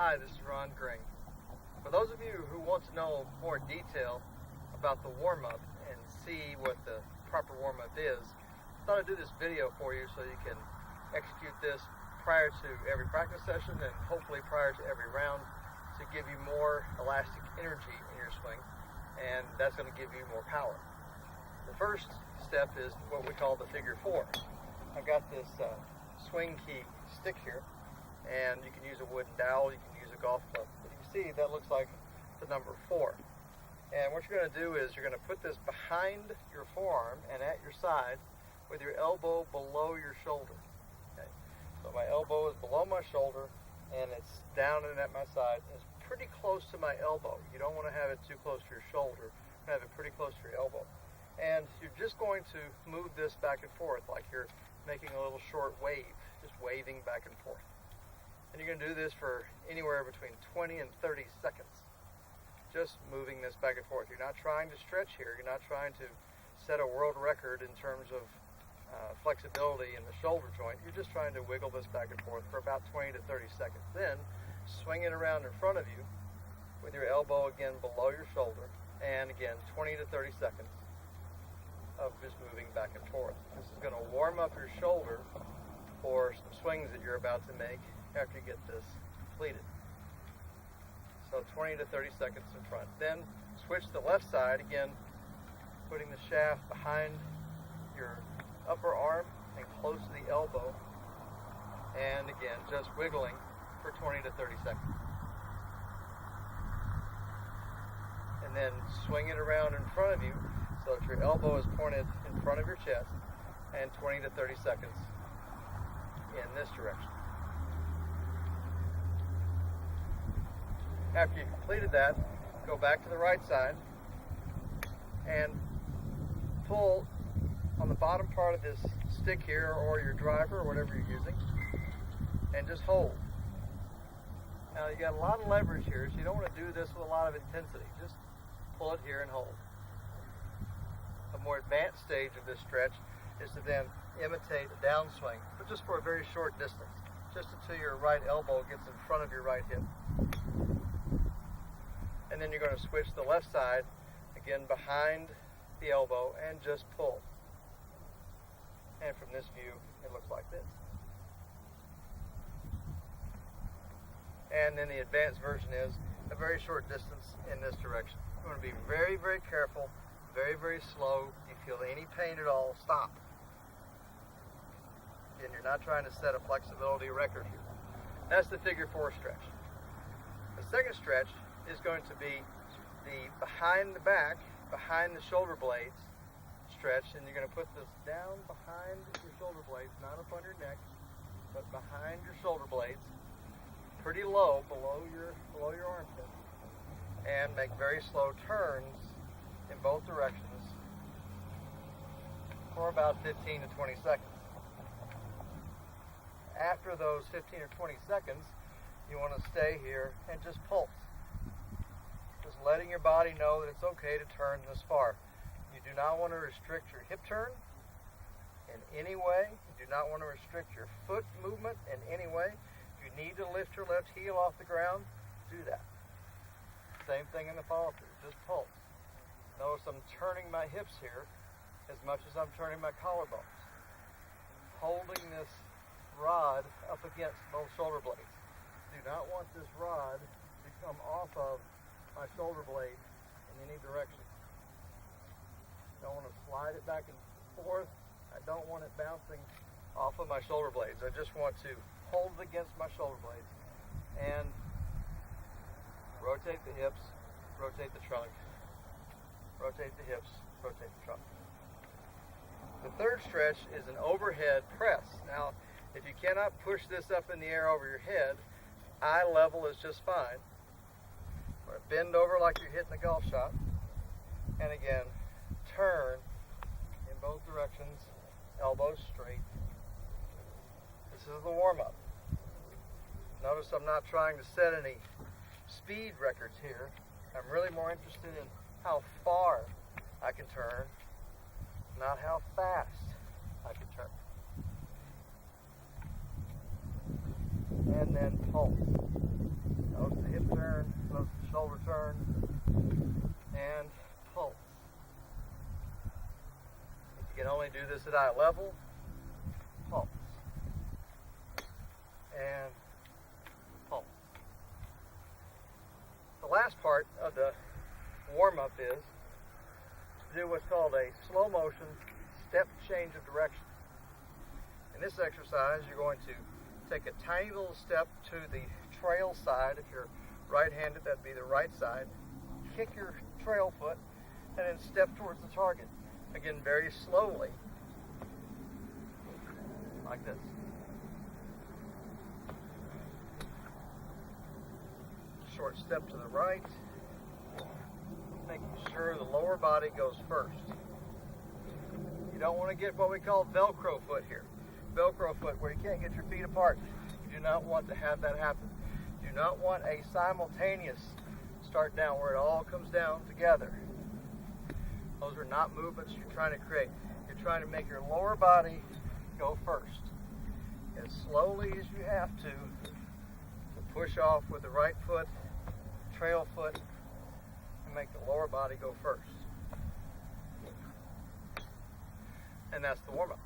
Hi, this is Gring. For those of you who want to know more detail about the warm-up and see what the proper warm-up is, I thought I'd do this video for you so you can execute this prior to every practice session and hopefully prior to every round to give you more elastic energy in your swing, and that's going to give you more power. The first step is what we call the figure four. I've got this swing key stick here, and you can use a wooden dowel, you can use a golf club. But you can see that looks like the number 4. And what you're going to do is you're going to put this behind your forearm and at your side with your elbow below your shoulder. Okay? So my elbow is below my shoulder and it's down and at my side. It's pretty close to my elbow. You don't want to have it too close to your shoulder. Have it pretty close to your elbow. And you're just going to move this back and forth like you're making a little short wave, just waving back and forth. And you're going to do this for anywhere between 20 and 30 seconds. Just moving this back and forth. You're not trying to stretch here. You're not trying to set a world record in terms of flexibility in the shoulder joint. You're just trying to wiggle this back and forth for about 20 to 30 seconds. Then swing it around in front of you with your elbow again below your shoulder. And again, 20 to 30 seconds of just moving back and forth. This is going to warm up your shoulder for some swings that you're about to make after you get this completed. So 20 to 30 seconds in front. Then switch the left side, again putting the shaft behind your upper arm and close to the elbow, and again just wiggling for 20 to 30 seconds. And then swing it around in front of you so that your elbow is pointed in front of your chest, and 20 to 30 seconds in this direction. After you've completed that, go back to the right side and pull on the bottom part of this stick here or your driver or whatever you're using, and just hold. Now you got a lot of leverage here, so you don't want to do this with a lot of intensity. Just pull it here and hold. A more advanced stage of this stretch is to then imitate a downswing, but just for a very short distance, just until your right elbow gets in front of your right hip. And then you're going to switch the left side, again behind the elbow, and just pull. And from this view, it looks like this. And then the advanced version is a very short distance in this direction. You want to be very, very careful, very, very slow. If you feel any pain at all, stop. Again, you're not trying to set a flexibility record here. That's the figure 4 stretch. The second stretch is going to be the behind the back, behind the shoulder blades stretch, and you're going to put this down behind your shoulder blades, not up on your neck, but behind your shoulder blades, pretty low, below your armpit, and make very slow turns in both directions for about 15 to 20 seconds. After those 15 or 20 seconds, you want to stay here and just pulse. Just letting your body know that it's okay to turn this far. You do not want to restrict your hip turn in any way. You do not want to restrict your foot movement in any way. If you need to lift your left heel off the ground, do that. Same thing in the follow through, just pulse. Notice I'm turning my hips here as much as I'm turning my collarbones. Holding this rod up against both shoulder blades. Do not want this rod to come off of my shoulder blade in any direction. Don't want to slide it back and forth. I don't want it bouncing off of my shoulder blades. I just want to hold it against my shoulder blades and rotate the hips, rotate the trunk, rotate the hips, rotate the trunk. The third stretch is an overhead press. Now, if you cannot push this up in the air over your head, eye level is just fine. Or bend over like you're hitting a golf shot. And again, turn in both directions, elbows straight. This is the warm-up. Notice I'm not trying to set any speed records here. I'm really more interested in how far I can turn, not how fast I can turn. And then pulse. do this at eye level, pulse, and pulse. The last part of the warm-up is to do what's called a slow motion step change of direction. In this exercise, you're going to take a tiny little step to the trail side. If you're right-handed, that'd be the right side. Kick your trail foot and then step towards the target. Again, very slowly, like this. Short step to the right, making sure the lower body goes first. You don't want to get what we call Velcro foot here. Velcro foot, where you can't get your feet apart. You do not want to have that happen. You do not want a simultaneous start down where it all comes down together. Those are not movements you're trying to create. You're trying to make your lower body go first. As slowly as you have to push off with the right foot, trail foot, and make the lower body go first. And that's the warm-up.